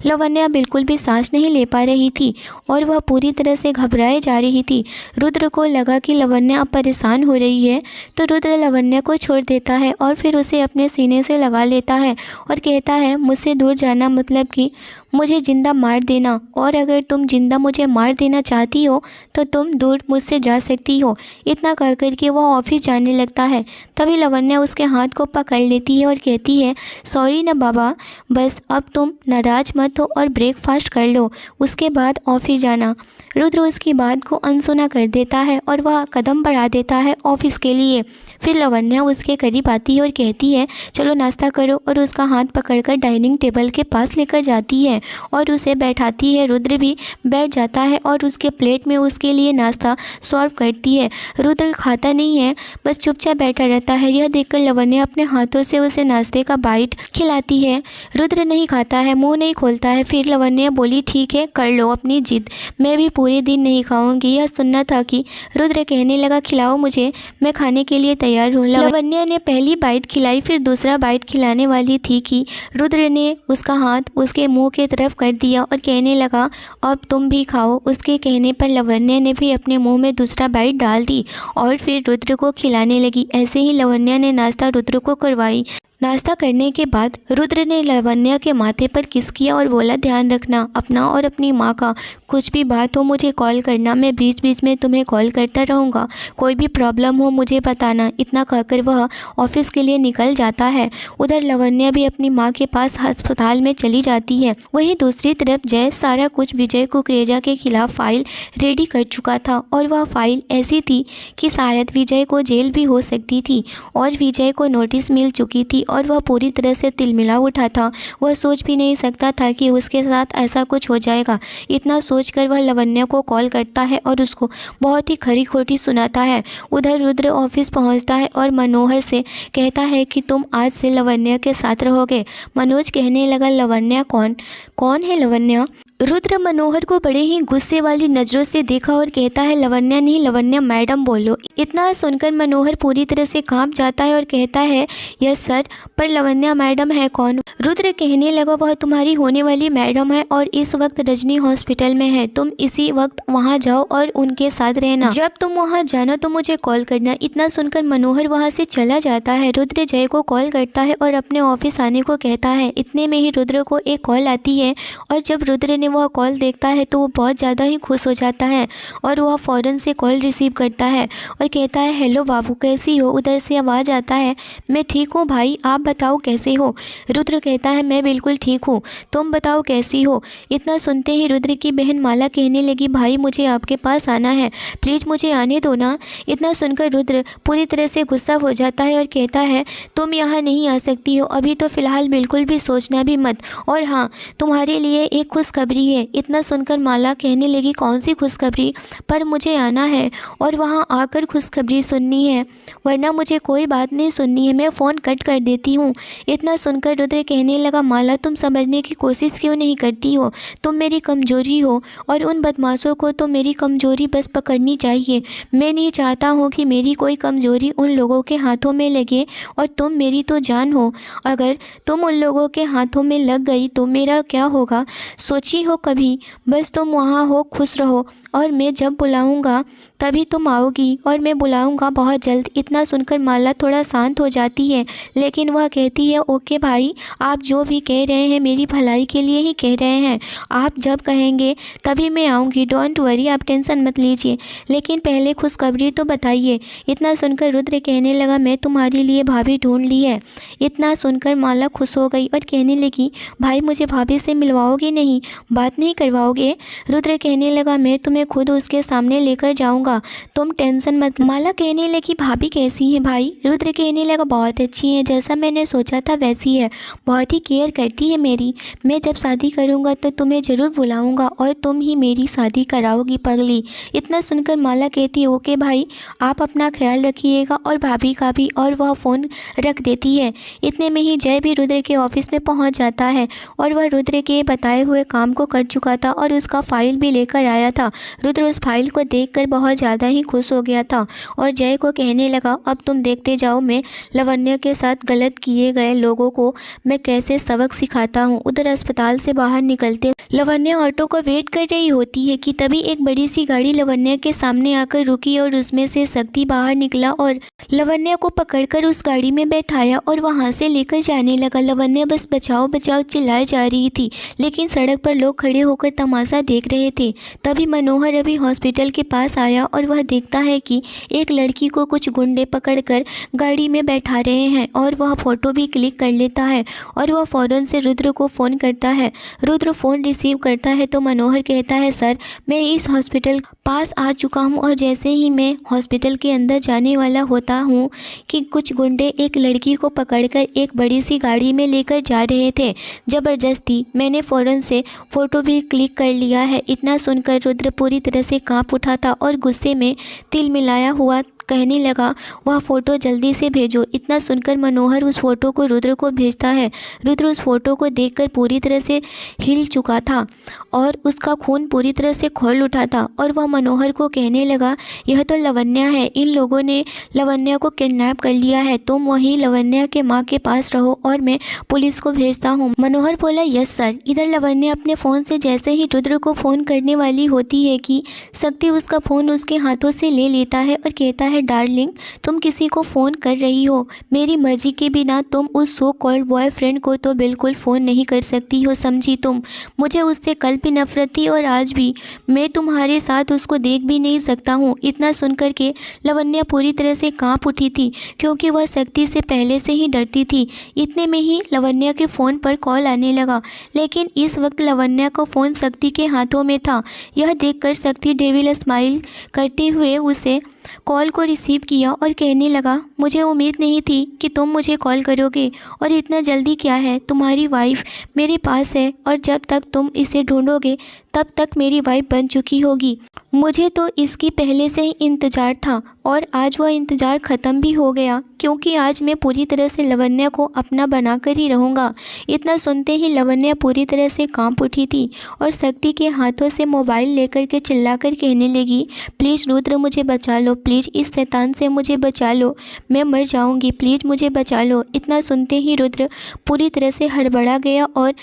लावण्या बिल्कुल भी सांस नहीं ले पा रही थी और वह पूरी तरह से घबराए जा रही थी। रुद्र को लगा कि लावण्या अब परेशान हो रही है तो रुद्र लावण्या को छोड़ देता है और फिर उसे अपने सीने से लगा लेता है और कहता है, मुझसे दूर जाना मतलब कि मुझे ज़िंदा मार देना, और अगर तुम ज़िंदा मुझे मार देना चाहती हो तो तुम दूर मुझसे जा सकती हो। इतना कर कर के वह ऑफिस जाने लगता है। तभी लावण्या उसके हाथ को पकड़ लेती है और कहती है, सॉरी ना बाबा, बस अब तुम नाराज़ मत हो और ब्रेकफास्ट कर लो, उसके बाद ऑफिस जाना। रुद्र उसकी बात को अनसुना कर देता है और वह कदम बढ़ा देता है ऑफिस के लिए। फिर लावण्या उसके करीब आती है और कहती है, चलो नाश्ता करो, और उसका हाथ पकड़कर डाइनिंग टेबल के पास लेकर जाती है और उसे बैठाती है। रुद्र भी बैठ जाता है और उसके प्लेट में उसके लिए नाश्ता सर्व करती है। रुद्र खाता नहीं है, बस चुपचाप बैठा रहता है। यह देखकर लावण्या अपने हाथों से उसे नाश्ते का बाइट खिलाती है। रुद्र नहीं खाता है, मुंह नहीं खोलता है। फिर लावण्या बोली, ठीक है, कर लो अपनी जिद, मैं भी पूरे दिन नहीं खाऊंगी। यह सुनना था कि रुद्र कहने लगा, खिलाओ मुझे, मैं खाने के लिए तैयार हूँ। लावण्या ने पहली बाइट खिलाई, फिर दूसरा बाइट खिलाने वाली थी कि रुद्र ने उसका हाथ उसके मुंह के तरफ कर दिया और कहने लगा, अब तुम भी खाओ। उसके कहने पर लावण्या ने भी अपने मुंह में दूसरा बाइट डाल दी और फिर रुद्र को खिलाने लगी। ऐसे ही लावण्या ने नाश्ता रुद्र को करवाई। नाश्ता करने के बाद रुद्र ने लावण्या के माथे पर किस किया और बोला, ध्यान रखना अपना और अपनी माँ का, कुछ भी बात हो मुझे कॉल करना, मैं बीच बीच में तुम्हें कॉल करता रहूँगा, कोई भी प्रॉब्लम हो मुझे बताना। इतना कहकर वह ऑफिस के लिए निकल जाता है। उधर लावण्या भी अपनी माँ के पास अस्पताल में चली जाती है। वहीं दूसरी तरफ जय सारा कुछ विजय कुकरेजा के खिलाफ फाइल रेडी कर चुका था और वह फाइल ऐसी थी कि शायद विजय को जेल भी हो सकती थी और विजय को नोटिस मिल चुकी थी और वह पूरी तरह से तिलमिला उठा था। वह सोच भी नहीं सकता था कि उसके साथ ऐसा कुछ हो जाएगा। इतना सोचकर वह लावण्या को कॉल करता है और उसको बहुत ही खरी खोटी सुनाता है। उधर रुद्र ऑफिस पहुंचता है और मनोहर से कहता है कि तुम आज से लावण्या के साथ रहोगे। मनोज कहने लगा, लावण्या कौन है लावण्या? रुद्र मनोहर को बड़े ही गुस्से वाली नज़रों से देखा और कहता है, लावण्या नहीं, लावण्या मैडम बोलो। इतना सुनकर मनोहर पूरी तरह से कांप जाता है और कहता है, यस सर, पर लावण्या मैडम है कौन? रुद्र कहने लगा, वह तुम्हारी होने वाली मैडम है और इस वक्त रजनी हॉस्पिटल में है। तुम इसी वक्त वहाँ जाओ और उनके साथ रहना। जब तुम वहाँ जाना तो मुझे कॉल करना। इतना सुनकर मनोहर वहाँ से चला जाता है। रुद्र जय को कॉल करता है और अपने ऑफिस आने को कहता है। इतने में ही रुद्र को एक कॉल आती है और जब रुद्र ने वह कॉल देखता है तो वो बहुत ज़्यादा ही खुश हो जाता है और वह फ़ौरन से कॉल रिसीव करता है और कहता है, हेलो बाबू, कैसी हो? उधर से आवाज़ आता है, मैं ठीक हूँ भाई, आप बताओ कैसे हो? रुद्र कहता है, मैं बिल्कुल ठीक हूँ, तुम बताओ कैसी हो? इतना सुनते ही रुद्र की बहन माला कहने लगी, भाई मुझे आपके पास आना है, प्लीज़ मुझे आने दो ना। इतना सुनकर रुद्र पूरी तरह से गुस्सा हो जाता है और कहता है, तुम यहाँ नहीं आ सकती हो, अभी तो फ़िलहाल बिल्कुल भी सोचना भी मत। और हाँ, तुम्हारे तुम्हारे लिए एक खुशखबरी है। इतना सुनकर माला कहने लगी, कौन सी खुशखबरी? पर मुझे आना है और वहाँ आकर खुशखबरी सुननी है, वरना मुझे कोई बात नहीं सुननी है। मैं फ़ोन कट कर देती हूँ। इतना सुनकर रुद्र कहने लगा, माला तुम समझने की कोशिश क्यों नहीं करती हो? तुम मेरी कमज़ोरी हो और उन बदमाशों को तो मेरी कमज़ोरी बस पकड़नी चाहिए। मैं नहीं चाहता हूँ कि मेरी कोई कमज़ोरी उन लोगों के हाथों में लगे, और तुम मेरी तो जान हो। अगर तुम उन लोगों के हाथों में लग गई तो मेरा क्या होगा? सोची हो कभी? बस तुम वहाँ हो, खुश रहो, और मैं जब बुलाऊंगा तभी तुम आओगी, और मैं बुलाऊंगा बहुत जल्द। इतना सुनकर माला थोड़ा शांत हो जाती है, लेकिन वह कहती है, ओके भाई, आप जो भी कह रहे हैं मेरी भलाई के लिए ही कह रहे हैं। आप जब कहेंगे तभी मैं आऊँगी, डोंट वरी, आप टेंशन मत लीजिए। लेकिन पहले खुशखबरी तो बताइए। इतना सुनकर रुद्र कहने लगा, मैं तुम्हारे लिए भाभी ढूंढ ली है। इतना सुनकर माला खुश हो गई और कहने लगी, भाई मुझे भाभी से मिलवाओगे नहीं, बात नहीं करवाओगे? रुद्र कहने लगा, मैं तुम्हें खुद उसके सामने लेकर जाऊंगा, तुम टेंशन मत। माला कहने लगी, भाभी कैसी है भाई? रुद्र कहने लगा, बहुत अच्छी है, जैसा मैंने सोचा था वैसी है, बहुत ही केयर करती है मेरी। मैं जब शादी करूंगा तो तुम्हें ज़रूर बुलाऊंगा और तुम ही मेरी शादी कराओगी पगली। इतना सुनकर माला कहती है, ओके भाई, आप अपना ख्याल रखिएगा और भाभी का भी। और वह फ़ोन रख देती है। इतने में ही जय भी रुद्र के ऑफिस में पहुंच जाता है, और वह रुद्र के बताए हुए काम को कर चुका था और उसका फाइल भी लेकर आया था। रुद्र उस फाइल को देखकर बहुत ज़्यादा ही खुश हो गया था और जय को कहने लगा, अब तुम देखते जाओ मैं लवन्या के साथ गलत किए गए लोगों को मैं कैसे सबक सिखाता हूँ। उधर अस्पताल से बाहर निकलते लवन्या ऑटो को वेट कर रही होती है कि तभी एक बड़ी सी गाड़ी लवन्या के सामने आकर रुकी और उसमें से शक्ति बाहर निकला और लवन्या को पकड़कर उस गाड़ी में बैठाया और वहाँ से लेकर जाने लगा। लवन्या बस बचाओ बचाओ चिल्लाए जा रही थी, लेकिन सड़क पर लोग खड़े होकर तमाशा देख रहे थे। तभी मनोहर अभी हॉस्पिटल के पास आया और वह देखता है कि एक लड़की को कुछ गुंडे पकड़कर गाड़ी में बैठा रहे हैं, और वह फ़ोटो भी क्लिक कर लेता है और वह फ़ौरन से रुद्र को फ़ोन करता है। रुद्र फ़ोन रिसीव करता है तो मनोहर कहता है, सर मैं इस हॉस्पिटल पास आ चुका हूँ, और जैसे ही मैं हॉस्पिटल के अंदर जाने वाला होता हूँ कि कुछ गुंडे एक लड़की को पकड़कर एक बड़ी सी गाड़ी में लेकर जा रहे थे ज़बरदस्ती। मैंने फ़ौरन से फ़ोटो भी क्लिक कर लिया है। इतना सुनकर रुद्र पूरी तरह से काँप उठा था और गुस्से में तिल मिलाया हुआ कहने लगा, वह फ़ोटो जल्दी से भेजो। इतना सुनकर मनोहर उस फ़ोटो को रुद्र को भेजता है। रुद्र उस फ़ोटो को देखकर पूरी तरह से हिल चुका था और उसका खून पूरी तरह से खौल उठा था, और वह मनोहर को कहने लगा, यह तो लवन्या है, इन लोगों ने लवन्या को किडनैप कर लिया है, तुम वहीं लवन्या के माँ के पास रहो और मैं पुलिस को भेजता हूँ। मनोहर बोला, यस सर। इधर लवन्या अपने फ़ोन से जैसे ही रुद्र को फ़ोन करने वाली होती है कि शक्ति उसका फ़ोन उसके हाथों से ले लेता है और कहता है, डार्लिंग तुम किसी को फ़ोन कर रही हो, मेरी मर्जी के बिना तुम उस सो कॉल्ड बॉयफ्रेंड को तो बिल्कुल फ़ोन नहीं कर सकती हो, समझी तुम? मुझे उससे कल भी नफरत थी और आज भी। मैं तुम्हारे साथ उसको देख भी नहीं सकता हूँ। इतना सुनकर के लवन्या पूरी तरह से कांप उठी थी, क्योंकि वह शक्ति से पहले से ही डरती थी। इतने में ही लवन्या के फ़ोन पर कॉल आने लगा, लेकिन इस वक्त लवन्या को फ़ोन शक्ति के हाथों में था। यह देखकर शक्ति डेविल स्माइल करते हुए उसे कॉल को रिसीव किया और कहने लगा, मुझे उम्मीद नहीं थी कि तुम मुझे कॉल करोगे, और इतना जल्दी क्या है? तुम्हारी वाइफ मेरे पास है और जब तक तुम इसे ढूंढोगे तब तक मेरी वाइफ बन चुकी होगी। मुझे तो इसकी पहले से ही इंतज़ार था और आज वह इंतज़ार ख़त्म भी हो गया, क्योंकि आज मैं पूरी तरह से लवन्या को अपना बनाकर ही रहूँगा। इतना सुनते ही लवन्या पूरी तरह से कांप उठी थी और शक्ति के हाथों से मोबाइल लेकर के चिल्लाकर कहने लगी, प्लीज़ रुद्र मुझे बचा लो, प्लीज़ इस शैतान से मुझे बचा लो, मैं मर जाऊँगी, प्लीज़ मुझे बचा लो। इतना सुनते ही रुद्र पूरी तरह से हड़बड़ा गया और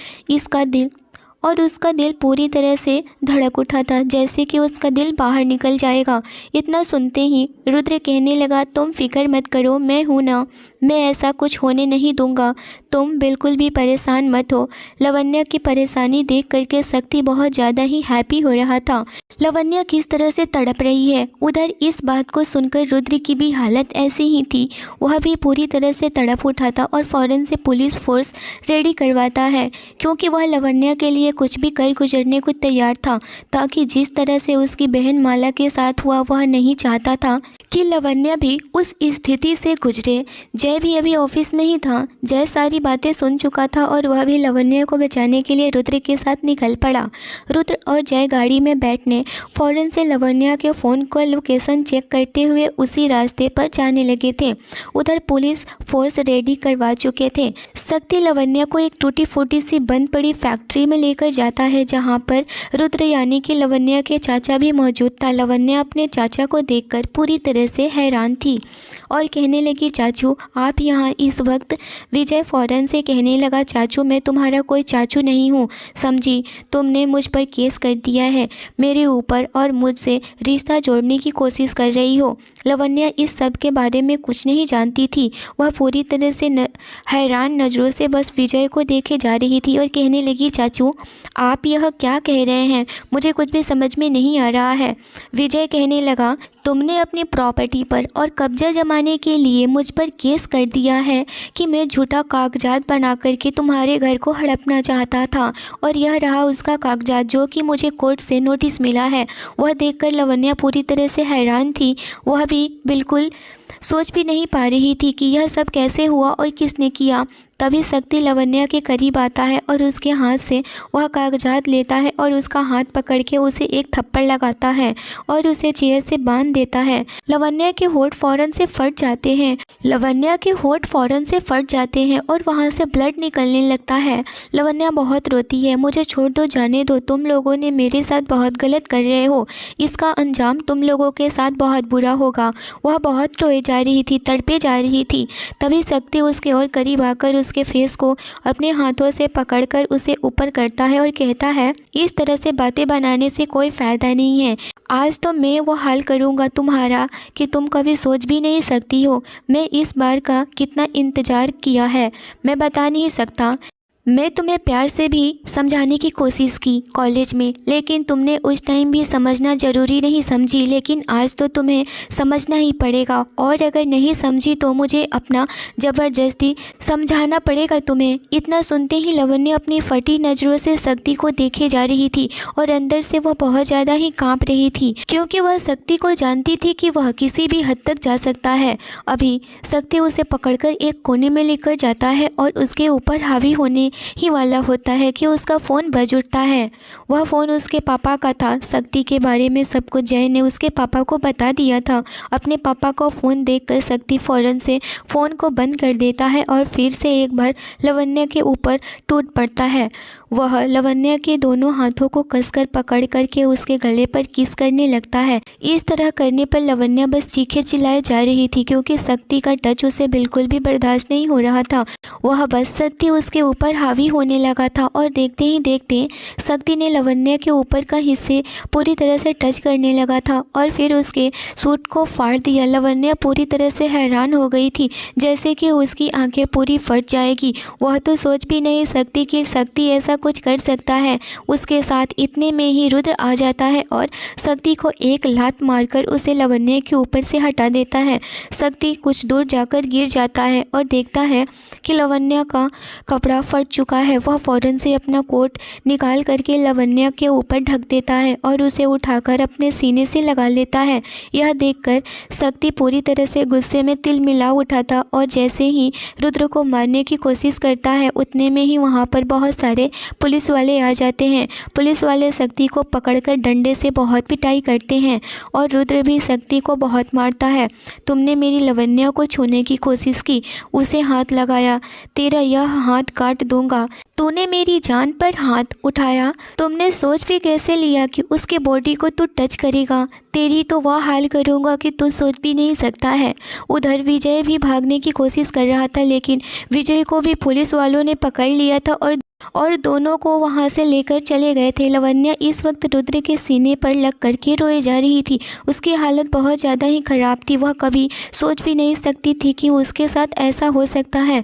उसका दिल पूरी तरह से धड़क उठा था, जैसे कि उसका दिल बाहर निकल जाएगा। इतना सुनते ही रुद्र कहने लगा, तुम फिक्र मत करो, मैं हूँ ना, मैं ऐसा कुछ होने नहीं दूंगा, तुम बिल्कुल भी परेशान मत हो। लवन्या की परेशानी देख करके शक्ति बहुत ज़्यादा ही हैप्पी हो रहा था। लवन्या किस तरह से तड़प रही है, उधर इस बात को सुनकर रुद्र की भी हालत ऐसी ही थी। वह भी पूरी तरह से तड़प उठा था और फ़ौरन से पुलिस फोर्स रेडी करवाता है, क्योंकि वह लवन्या के लिए कुछ भी कर गुजरने को तैयार था, ताकि जिस तरह से उसकी बहन माला के साथ हुआ वह नहीं चाहता था कि लावण्या भी उस स्थिति से गुजरे। जय भी अभी ऑफिस में ही था। जय सारी बातें सुन चुका था और वह भी लावण्या को बचाने के लिए रुद्र के साथ निकल पड़ा। रुद्र और जय गाड़ी में बैठने फ़ौरन से लावण्या के फ़ोन का लोकेशन चेक करते हुए उसी रास्ते पर जाने लगे थे। उधर पुलिस फोर्स रेडी करवा चुके थे। शक्ति लावण्या को एक टूटी फूटी सी बंद पड़ी फैक्ट्री में लेकर जाता है, जहाँ पर रुद्र यानी कि लावण्या के चाचा भी मौजूद था। लावण्या अपने चाचा को देखकर पूरी तरह से हैरान थी और कहने लगी, चाचू आप यहाँ इस वक्त? विजय फ़ौरन से कहने लगा, चाचू मैं तुम्हारा कोई चाचू नहीं हूँ, समझी? तुमने मुझ पर केस कर दिया है, मेरे ऊपर और मुझसे रिश्ता जोड़ने की कोशिश कर रही हो। लावण्या इस सब के बारे में कुछ नहीं जानती थी। वह पूरी तरह से हैरान नज़रों से बस विजय को देखे जा रही थी और कहने लगी, चाचू आप यह क्या कह रहे हैं? मुझे कुछ भी समझ में नहीं आ रहा है। विजय कहने लगा, तुमने अपनी प्रॉपर्टी पर और कब्जा जमाने के लिए मुझ पर केस कर दिया है कि मैं झूठा कागजात बना करके तुम्हारे घर को हड़पना चाहता था, और यह रहा उसका कागजात जो कि मुझे कोर्ट से नोटिस मिला है। वह देखकर लावण्या पूरी तरह से हैरान थी। वह भी बिल्कुल सोच भी नहीं पा रही थी कि यह सब कैसे हुआ और किसने किया। तभी शक्ति लावण्या के करीब आता है और उसके हाथ से वह कागजात लेता है और उसका हाथ पकड़ के उसे एक थप्पड़ लगाता है और उसे चेयर से बांध देता है। लावण्या के होंठ फ़ौरन से फट जाते हैं। और वहाँ से ब्लड निकलने लगता है। लावण्या बहुत रोती है, मुझे छोड़ दो, जाने दो, तुम लोगों ने मेरे साथ बहुत गलत कर रहे हो, इसका अंजाम तुम लोगों के साथ बहुत बुरा होगा। वह बहुत रोए जा रही थी, तड़पे जा रही थी। तभी शक्ति उसके और करीब आकर उसके फेस को अपने हाथों से पकड़कर उसे ऊपर करता है और कहता है, इस तरह से बातें बनाने से कोई फ़ायदा नहीं है। आज तो मैं वो हाल करूँगा तुम्हारा कि तुम कभी सोच भी नहीं सकती हो। मैं इस बार का कितना इंतज़ार किया है मैं बता नहीं सकता। मैं तुम्हें प्यार से भी समझाने की कोशिश की कॉलेज में, लेकिन तुमने उस टाइम भी समझना ज़रूरी नहीं समझी, लेकिन आज तो तुम्हें समझना ही पड़ेगा, और अगर नहीं समझी तो मुझे अपना ज़बरदस्ती समझाना पड़ेगा तुम्हें। इतना सुनते ही लावण्या अपनी फटी नज़रों से शक्ति को देखे जा रही थी और अंदर से वह बहुत ज़्यादा ही काँप रही थी, क्योंकि वह शक्ति को जानती थी कि वह किसी भी हद तक जा सकता है। अभी शक्ति उसे पकड़कर एक कोने में लेकर जाता है और उसके ऊपर हावी होने ही वाला होता है कि उसका फ़ोन बज उठता है। वह फ़ोन उसके पापा का था। शक्ति के बारे में सब कुछ जय ने उसके पापा को बता दिया था। अपने पापा को फ़ोन देखकर शक्ति फ़ौरन से फ़ोन को बंद कर देता है और फिर से एक बार लावण्या के ऊपर टूट पड़ता है। वह लावण्या के दोनों हाथों को कसकर पकड़ करके उसके गले पर किस करने लगता है। इस तरह करने पर लावण्या बस चीखे चिल्लाए जा रही थी, क्योंकि शक्ति का टच उसे बिल्कुल भी बर्दाश्त नहीं हो रहा था। वह बस शक्ति उसके ऊपर हावी होने लगा था और देखते ही देखते शक्ति ने लावण्या के ऊपर का हिस्से पूरी तरह से टच करने लगा था और फिर उसके सूट को फाड़ दिया। लावण्या पूरी तरह से हैरान हो गई थी, जैसे कि उसकी आंखें पूरी फट जाएगी। वह तो सोच भी नहीं सकती कि शक्ति ऐसा कुछ कर सकता है। उसके साथ इतने में ही रुद्र आ जाता है और शक्ति को एक लात मारकर उसे लावण्या के ऊपर से हटा देता है। शक्ति कुछ दूर जाकर गिर जाता है और देखता है कि लावण्या का कपड़ा फट चुका है। वह फ़ौरन से अपना कोट निकाल करके लावण्या के ऊपर ढक देता है और उसे उठाकर अपने सीने से लगा लेता है। यह देखकर शक्ति पूरी तरह से गुस्से में तिल मिला उठा था और जैसे ही रुद्र को मारने की कोशिश करता है, उतने में ही वहाँ पर बहुत सारे पुलिस वाले आ जाते हैं। पुलिस वाले शक्ति को पकड़कर डंडे से बहुत पिटाई करते हैं और रुद्र भी शक्ति को बहुत मारता है। तुमने मेरी लावण्या को छूने की कोशिश की, उसे हाथ लगाया, तेरा यह हाथ काट दूंगा। तूने मेरी जान पर हाथ उठाया, तुमने सोच भी कैसे लिया कि उसके बॉडी को तू टच करेगा? तेरी तो वह हाल करूँगा कि तू सोच भी नहीं सकता है। उधर विजय भी भागने की कोशिश कर रहा था, लेकिन विजय को भी पुलिस वालों ने पकड़ लिया था और दोनों को वहां से लेकर चले गए थे। लावण्या इस वक्त रुद्र के सीने पर लग करके रोए जा रही थी। उसकी हालत बहुत ज़्यादा ही ख़राब थी। वह कभी सोच भी नहीं सकती थी कि उसके साथ ऐसा हो सकता है।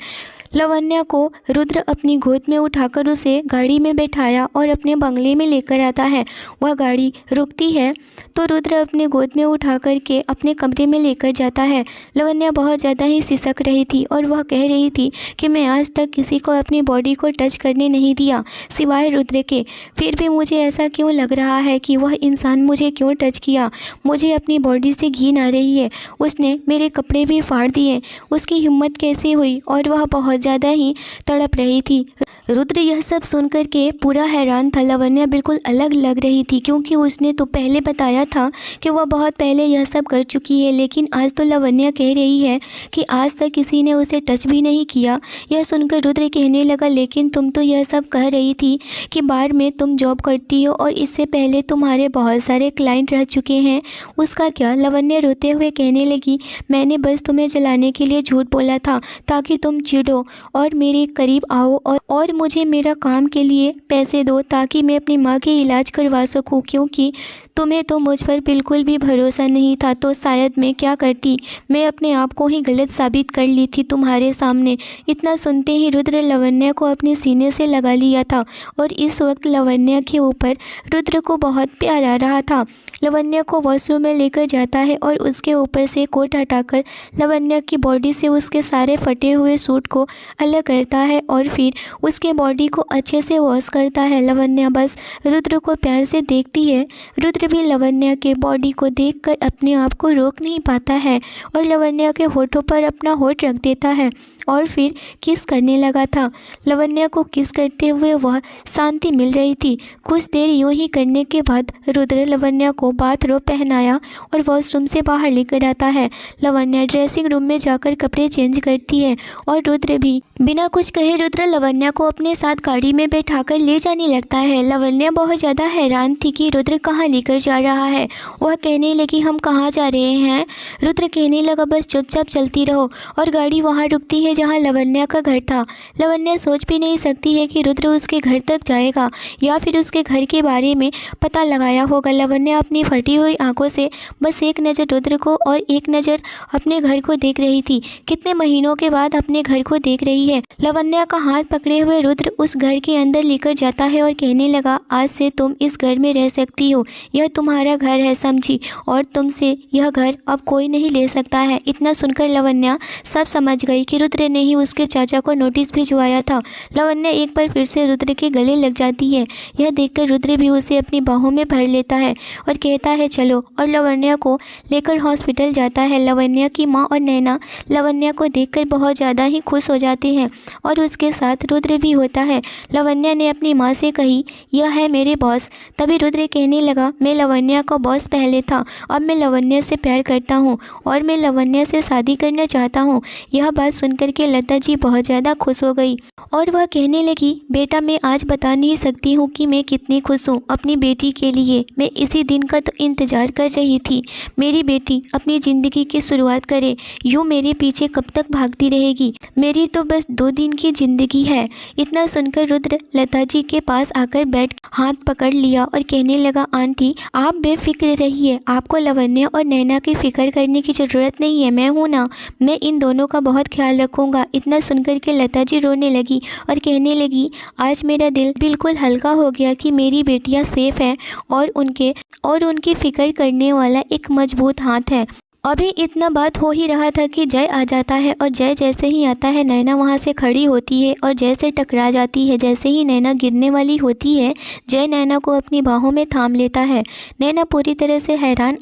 लवन्या को रुद्र अपनी गोद में उठाकर उसे गाड़ी में बैठाया और अपने बंगले में लेकर आता है। वह गाड़ी रुकती है तो रुद्र अपने गोद में उठा करके अपने कमरे में लेकर जाता है। लवन्या बहुत ज़्यादा ही सिसक रही थी और वह कह रही थी कि मैं आज तक किसी को अपनी बॉडी को टच करने नहीं दिया सिवाय रुद्र के। फिर भी मुझे ऐसा क्यों लग रहा है कि वह इंसान मुझे क्यों टच किया। मुझे अपनी बॉडी से घिन आ रही है। उसने मेरे कपड़े भी फाड़ दिए। उसकी हिम्मत कैसे हुई। और वह बहुत ज़्यादा ही तड़प रही थी। रुद्र यह सब सुनकर के पूरा हैरान था। लवन्या बिल्कुल अलग लग रही थी क्योंकि उसने तो पहले बताया था कि वह बहुत पहले यह सब कर चुकी है, लेकिन आज तो लवन्या कह रही है कि आज तक किसी ने उसे टच भी नहीं किया। यह सुनकर रुद्र कहने लगा, लेकिन तुम तो यह सब कह रही थी कि बार में तुम जॉब करती हो और इससे पहले तुम्हारे बहुत सारे क्लाइंट रह चुके हैं, उसका क्या। लवन्या रोते हुए कहने लगी, मैंने बस तुम्हें जलाने के लिए झूठ बोला था ताकि तुम चिढ़ो और मेरे करीब आओ और मुझे मेरा काम के लिए पैसे दो ताकि मैं अपनी माँ के इलाज करवा सकूं, क्योंकि तुम्हें तो मुझ पर बिल्कुल भी भरोसा नहीं था। तो शायद मैं क्या करती, मैं अपने आप को ही गलत साबित कर ली थी तुम्हारे सामने। इतना सुनते ही रुद्र लवन्या को अपने सीने से लगा लिया था और इस वक्त लवन्या के ऊपर रुद्र को बहुत प्यार आ रहा था। लवन्या को वॉशरूम में लेकर जाता है और उसके ऊपर से कोट हटाकर लवन्या की बॉडी से उसके सारे फटे हुए सूट को अलग करता है और फिर उसके बॉडी को अच्छे से वॉश करता है। लवन्या बस रुद्र को प्यार से देखती है। रुद्र भी लवन्या के बॉडी को देखकर अपने आप को रोक नहीं पाता है और लवन्या के होठों पर अपना होठ रख देता है और फिर किस करने लगा था। लवन्या को किस करते हुए वह शांति मिल रही थी। कुछ देर यूं ही करने के बाद रुद्र लवन्या को बाथरोब पहनाया और वॉशरूम से बाहर लेकर आता है। लवन्या ड्रेसिंग रूम में जाकर कपड़े चेंज करती है और रुद्र भी बिना कुछ कहे रुद्र लवन्या को अपने साथ गाड़ी में बैठाकर ले जाने लगता है। लवन्या बहुत ज़्यादा हैरान थी कि रुद्र कहाँ लेकर जा रहा है। वह कहने लगी, हम कहाँ जा रहे हैं। रुद्र कहने लगा, बस चुपचाप चलती रहो। और गाड़ी वहाँ रुकती है जहाँ लवन्या का घर था। लवन्या सोच भी नहीं सकती है कि रुद्र उसके घर तक जाएगा या फिर उसके घर के बारे में पता लगाया होगा। लवन्या अपनी फटी हुई आंखों से बस एक नज़र रुद्र को और एक नज़र अपने घर को देख रही थी। कितने महीनों के बाद अपने घर को देख रही है। लवन्या का हाथ पकड़े हुए रुद्र उस घर के अंदर लेकर जाता है और कहने लगा, आज से तुम इस घर में रह सकती हो। यह तुम्हारा घर है, समझी, और तुमसे यह घर अब कोई नहीं ले सकता है। इतना सुनकर लवन्या सब समझ गई कि रुद्र ने ही उसके चाचा को नोटिस भिजवाया था। लवन्या एक बार फिर से रुद्र के गले लग जाती है। यह देखकर रुद्र भी उसे अपनी बाहों में भर लेता है और कहता है चलो, और लवन्या को लेकर हॉस्पिटल जाता है। लवन्या की माँ और नैना लवन्या को देखकर बहुत ज़्यादा ही खुश हो जाते हैं और उसके साथ रुद्र भी होता है। लवन्या ने अपनी माँ से कही, यह है मेरे बॉस। तभी रुद्र कहने लगा, मैं लवन्या का बॉस पहले था, अब मैं लवन्या से प्यार करता हूँ और मैं लवन्या से शादी करना चाहता हूँ। यह बात सुनकर के लता जी बहुत ज़्यादा खुश हो गई और वह कहने लगी, बेटा मैं आज बता नहीं सकती हूँ कि मैं कितनी खुश हूँ अपनी बेटी के लिए। मैं इसी दिन का तो इंतज़ार कर रही थी। मेरी बेटी अपनी ज़िंदगी की शुरुआत करे, यूँ मेरे पीछे कब तक भागती रहेगी। मेरी तो बस 2 दिन की ज़िंदगी है। इतना सुनकर रुद्र लता जी के पास आकर बैठ हाथ पकड़ लिया और कहने लगा, आंटी आप बेफिक्र रहिए, आपको लवन्या और नैना की फ़िक्र करने की ज़रूरत नहीं है। मैं हूँ ना, मैं इन दोनों का बहुत ख्याल रखूँगा। इतना सुनकर के लता जी रोने लगी और कहने लगी, आज मेरा दिल बिल्कुल हल्का हो गया कि मेरी बेटियाँ सेफ़ हैं और उनकी फ़िक्र करने वाला एक मजबूत हाथ है। अभी इतना बात हो ही रहा था कि जय आ जाता है और जय जैसे ही आता है नैना वहाँ से खड़ी होती है और जय से टकरा जाती है। जैसे ही नैना गिरने वाली होती है, जय नैना को अपनी बाहों में थाम लेता है। नैना पूरी तरह से हैरान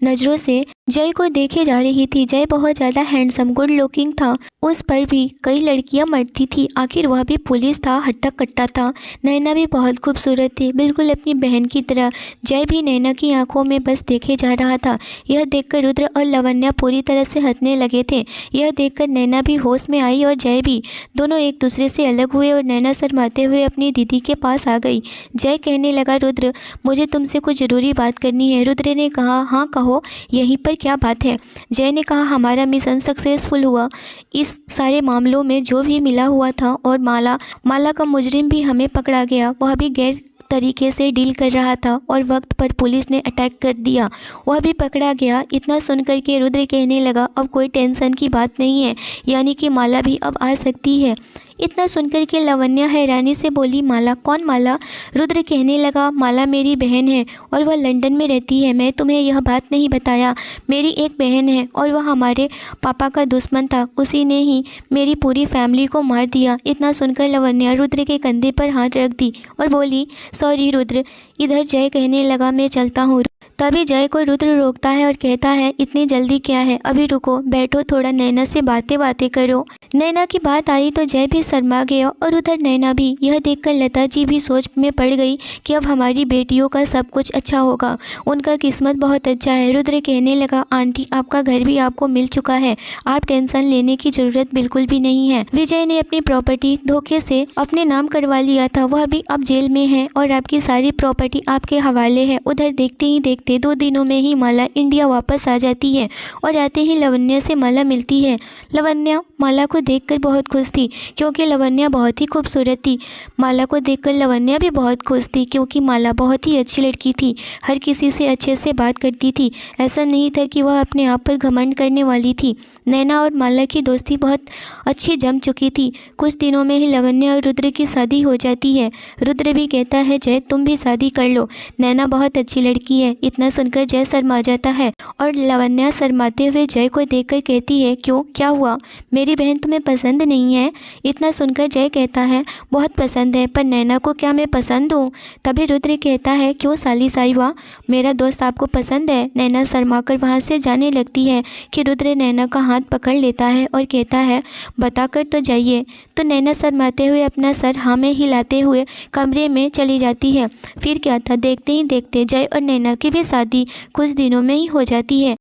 नज़रों से जय को देखे जा रही थी। जय बहुत ज़्यादा हैंडसम गुड लुकिंग था, उस पर भी कई लड़कियां मरती थी, आखिर वह भी पुलिस था, हट्टा कट्टा था। नैना भी बहुत खूबसूरत थी, बिल्कुल अपनी बहन की तरह। जय भी नैना की आंखों में बस देखे जा रहा था। यह देखकर रुद्र और लवन्या पूरी तरह से हंसने लगे थे। यह देखकर नैना भी होश में आई और जय भी। दोनों एक दूसरे से अलग हुए और नैना शर्माते हुए अपनी दीदी के पास आ गई। जय कहने लगा, रुद्र मुझे तुमसे कुछ ज़रूरी बात करनी है। रुद्र ने कहा, हाँ कहो, यहीं पर क्या बात है। जय ने कहा, हमारा मिशन सक्सेसफुल हुआ। इस सारे मामलों में जो भी मिला हुआ था और माला का मुजरिम भी हमें पकड़ा गया, वह भी गैर तरीके से डील कर रहा था और वक्त पर पुलिस ने अटैक कर दिया, वह भी पकड़ा गया। इतना सुनकर के रुद्र कहने लगा अब कोई टेंशन की बात नहीं है, यानी कि माला भी अब आ सकती है। इतना सुनकर के लावण्या हैरानी से बोली माला? कौन माला? रुद्र कहने लगा माला मेरी बहन है और वह लंदन में रहती है। मैं तुम्हें यह बात नहीं बताया, मेरी एक बहन है और वह हमारे पापा का दुश्मन था, उसी ने ही मेरी पूरी फैमिली को मार दिया। इतना सुनकर लावण्या रुद्र के कंधे पर हाथ रख दी और बोली सॉरी रुद्र। इधर जय कहने लगा मैं चलता हूँ। तभी जय को रुद्र रोकता है और कहता है इतनी जल्दी क्या है, अभी रुको, बैठो, थोड़ा नैना से बातें करो। नैना की बात आई तो जय भी शर्मा गया और उधर नैना भी। यह देखकर लता जी भी सोच में पड़ गई कि अब हमारी बेटियों का सब कुछ अच्छा होगा, उनका किस्मत बहुत अच्छा है। रुद्र कहने लगा आंटी आपका घर भी आपको मिल चुका है, आप टेंशन लेने की ज़रूरत बिल्कुल भी नहीं है। विजय ने अपनी प्रॉपर्टी धोखे से अपने नाम करवा लिया था, वह भी अब जेल में है और आपकी सारी प्रॉपर्टी आपके हवाले है। उधर देखते ही देखते 2 दिनों में ही माला इंडिया वापस आ जाती है और आते ही लावण्या से माला मिलती है। लावण्या माला को देखकर बहुत खुश थी क्योंकि लावण्या बहुत ही खूबसूरत थी। माला को देखकर लावण्या भी बहुत खुश थी क्योंकि माला बहुत ही अच्छी लड़की थी, हर किसी से अच्छे से बात करती थी। ऐसा नहीं था कि वह अपने आप पर घमंड करने वाली थी। नैना और माला की दोस्ती बहुत अच्छी जम चुकी थी। कुछ दिनों में ही लावण्या और रुद्र की शादी हो जाती है। रुद्र भी कहता है जय तुम भी शादी कर लो, नैना बहुत अच्छी लड़की है। इतना सुनकर जय शर्मा जाता है और लावण्या शर्माते हुए जय को देखकर कहती है क्यों, क्या हुआ, मेरी बहन तुम्हें पसंद नहीं है? इतना सुनकर जय कहता है बहुत पसंद है, पर नैना को क्या मैं पसंद हूँ? तभी रुद्र कहता है क्यों साली साहिबा, मेरा दोस्त आपको पसंद है? नैना शर्मा कर वहाँ से जाने लगती है कि रुद्र नैना का हाथ पकड़ लेता है और कहता है बताकर तो जाइए। तो नैना शर्माते हुए अपना सर हाँ में हिलाते हुए कमरे में चली जाती है। फिर क्या था, देखते ही देखते जय और नैना की भी शादी कुछ दिनों में ही हो जाती है।